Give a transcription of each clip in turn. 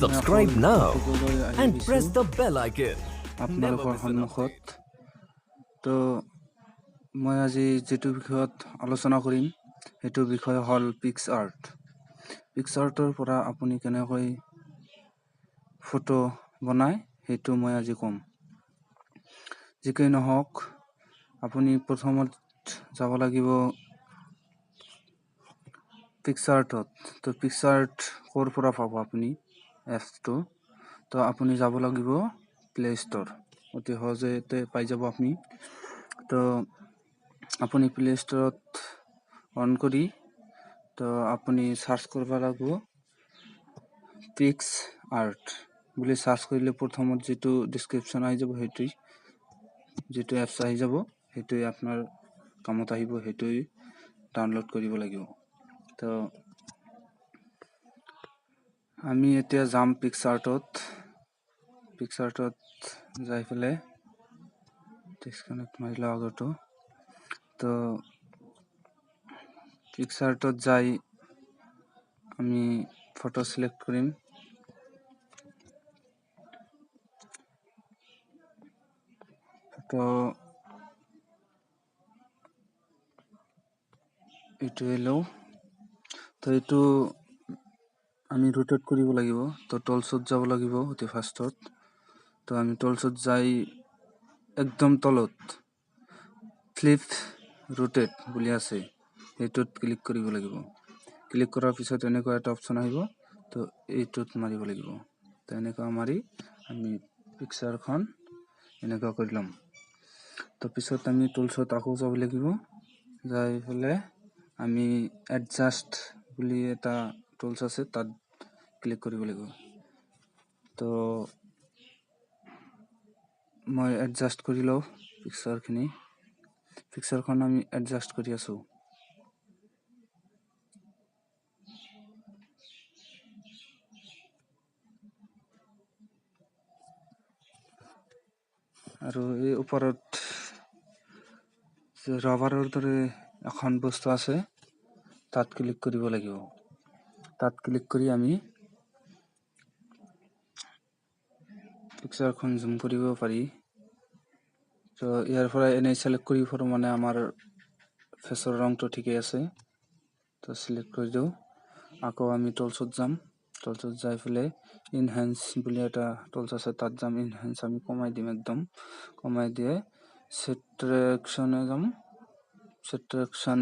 Subscribe now and press the bell icon. আপোনালোকৰ সন্মুখত তো মই আজি যেটো বিষয়ত আলোচনা কৰিম হেতু বিষয় হল PicsArt PicsArtৰ পৰা আপুনি কেনেকৈ ফটো বনায় হেতু মই আজি কম যিকৈ নহওক আপুনি প্ৰথমত যাব লাগিব PicsArtত তো PicsArt কৰ পৰা পাব আপুনি এপটো তো আপুনি যাব লাগিব প্লে ষ্ট'ৰ অতি সহজতে পাই যাব আপুনি তো আপুনি প্লে ষ্ট'ৰত অন কৰি তো আপুনি সাৰ্চ কৰিব লাগিব PicsArt বুলি সাৰ্চ কৰিলে প্ৰথমত যেটো ডেসক্ৰিপচন আহি যাব হেতু যেটো এপছ আহি যাব হেতু আপোনাৰ কামত আহিব হেতু ডাউনলোড কৰিব লাগিব তো আমি এতিয়া যাম PicsArtত যাই ফেলে ডিসকানেক্ট মাৰিলা আগতো তো PicsArtত যাই আমি ফটো সিলেক্ট কৰিম ফটো এটো এলো তো এটো আমি ৰোটেট কৰিব লাগিব তো টুলছত যাব লাগিব অতি ফাৰ্ষ্টত তো আমি টুলছত যাই একদম তলত ফ্লিপ ৰোটেট বুলি আছে এটোত ক্লিক কৰিব লাগিব ক্লিক কৰাৰ পিছত এনেকুৱা এটা অপচন আহিব তো এইটোত মাৰিব লাগিব তো এনেকুৱা মাৰি আমি পিকচাৰখন এনেকুৱা কৰি লম তো পিছত আমি টুলছত আকৌ যাব লাগিব যাই ফেলে আমি এডজাস্ট বুলি এটা টুলস আছে তাত ক্লিক কৰিব লাগিব তো মই এডজাস্ট কৰি লও পিকচাৰখন আমি এডজাস্ট কৰি আছো আৰু এই ওপৰত যে ৰবাৰৰ দৰে এখন বস্তু আছে তাত ক্লিক কৰিব লাগিব তাত ক্লিক কৰি আমি পিকচাৰখন জুম কৰিব পাৰি তো ইয়াৰ পৰা এনে সিলেক্ট কৰি ফটো মানে আমাৰ ফেসৰ ৰংটো ঠিকই আছে তো সিলেক্ট কৰি দিও আকৌ আমি টুলছত যাম টুলছত যাই ফেলে ইনহ্যান্স বুলি এটা টুলস আছে তাত যাম ইনহ্যান্স আমি কমাই দিম একদম কমাই দিয়ে সেট্রাকশনে যাম সেট্রাকশন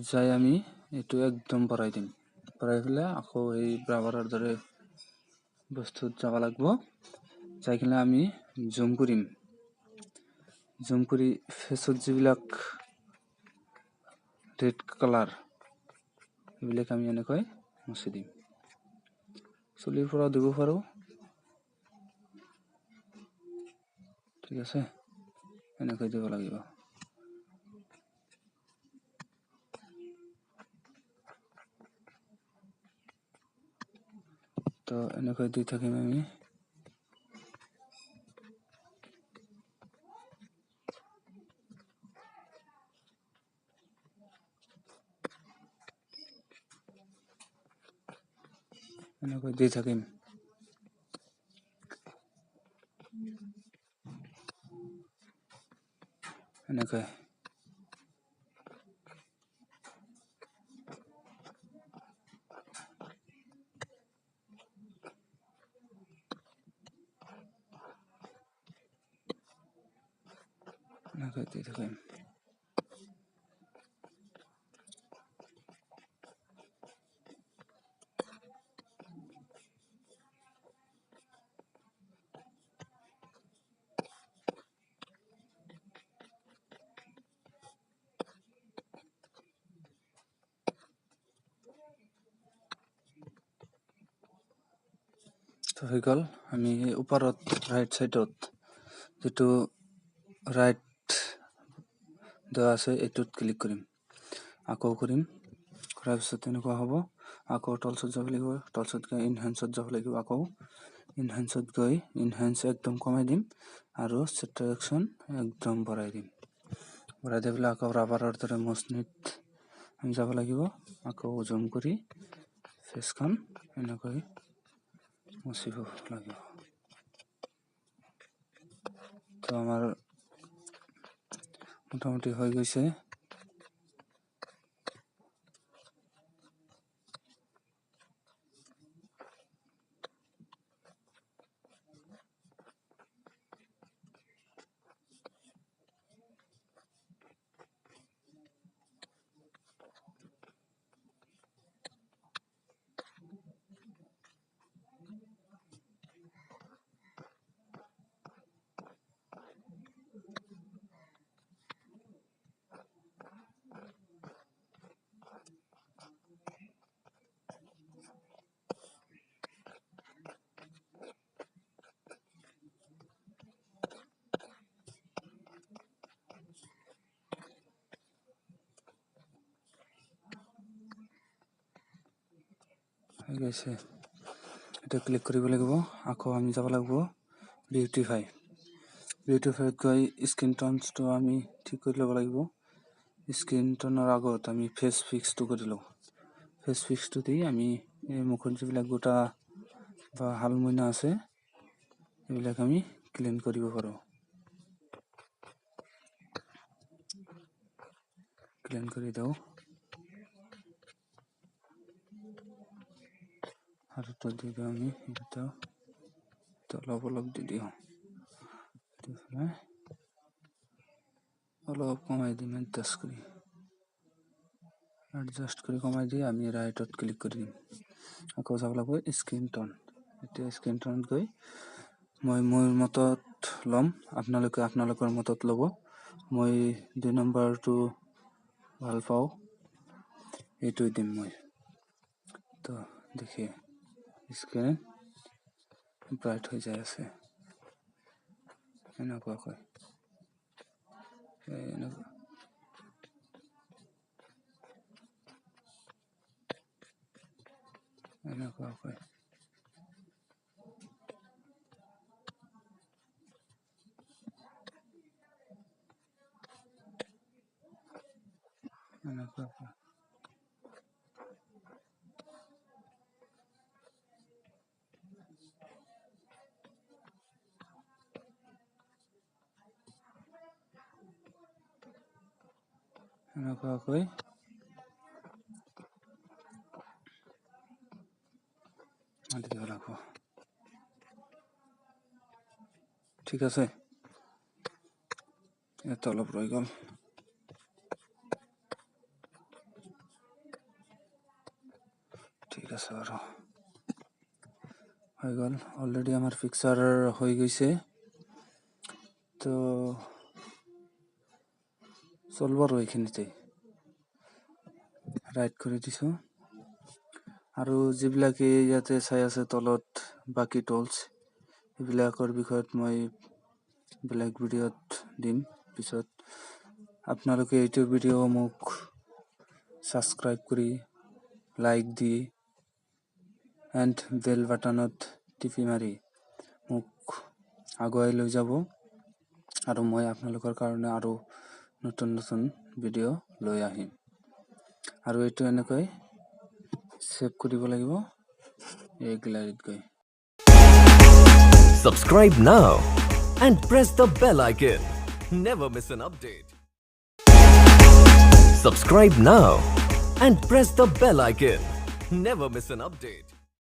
যাই আমি এটো একদম বঢ়াই দিম বঢ়াই ফেলে আকৌ এই ব্ৰাবাৰৰ দৰে বস্তুত যাব লাগিব যাই কিনে আমি জুম কৰি ফেসত যিবিলাক ৰেড কালাৰ এবিলাক আমি এনেকৈ মুছি দিম চুলিৰ পৰা দিব পাৰো ঠিক আছে এনেকৈ দিব লাগিব তো এনেকৈ দি থাকিম আমি এনেকৈ দি থাকিম এনেকৈ দি থাকিম তো হৈ গল আমি ওপৰত ৰাইট সাইডত যেটো ৰাইট দেওয়া আছে এটোত ক্লিক কৰিম আকৌ কৰিম কৰাৰ পিছত এনেকুৱা হ'ব আকৌ টুলছত যাব লাগিব টুলছত গৈ ইনহ্যান্সত যাব লাগিব আকৌ ইনহ্যান্সত গৈ ইনহ্যান্স একদম কমাই দিম আৰু সেট্ৰাকশন একদম বঢ়াই দিম বঢ়াই দিলে আকৌ ৰাবাৰৰ দৰে মসৃণ আমি যাব লাগিব আকৌ জুম কৰি ফেচখন এনেকৈ মুচিব লাগিব তো আমাৰ মোটামুটি হৈ গৈছে হৈ গৈছে এটা ক্লিক কৰিব লাগিব আকৌ আমি যাব লাগিব বিউটিফাইত গৈ স্কিন টোনটো আমি ঠিক কৰি ল'ব লাগিব স্কিন টোনৰ আগত আমি ফেচ ফিক্সটো কৰি লওঁ ফেচ ফিক্সটো দি আমি এই মুখত যিবিলাক গোটা বা হালমইনা আছে এইবিলাক আমি ক্লিন কৰিব পাৰোঁ ক্লিন কৰি দিওঁ আৰু তো দি দিওঁ আমি এটা অলপ দি দিওঁ অলপ কমাই দিম এডজাষ্ট কৰি কমাই দি আমি ৰাইটত ক্লিক কৰি দিম আকৌ যাব লাগিব স্কিন টোন এতিয়া স্কিন টোনত গৈ মই মোৰ মতত ল'ম আপোনালোকে আপোনালোকৰ মতত ল'ব মই 2 নম্বৰটো ভাল পাওঁ এইটোই দিম মই তো দেখি স্কিন ব্ৰাইট হৈ যায় আছে এনেকুৱাকৈ এনেকুৱাকৈ এনেকুৱাকৈ এনেকুৱাকৈ দিব লাগিব ঠিক আছে এটা অলপ ৰৈ গ'ল ঠিক আছে বাৰু হৈ গ'ল অলৰেডি আমাৰ পিকচাৰ হৈ গৈছে তো চলব আৰু এইখিনিতে ৰাইট কৰি দিছোঁ আৰু যিবিলাকে ইয়াতে চাই আছে তলত বাকী টুলছ এইবিলাকৰ বিষয়ত মই বেলেগ ভিডিঅ'ত দিম পিছত আপোনালোকে এইটো ভিডিঅ' মোক সাবস্ক্ৰাইব কৰি লাইক দি এণ্ড বেল বাটনত টিপি মাৰি মোক আগুৱাই লৈ যাব আৰু মই আপোনালোকৰ কাৰণে আৰু নতুন ভিডিঅ' লৈ আহিম আৰু এইটো এনেকৈ সেভ কৰিব লাগিব এই গ্যালারিত গৈ Subscribe now and press the bell icon. Never miss an update. Subscribe now and press the bell icon. Never miss an update.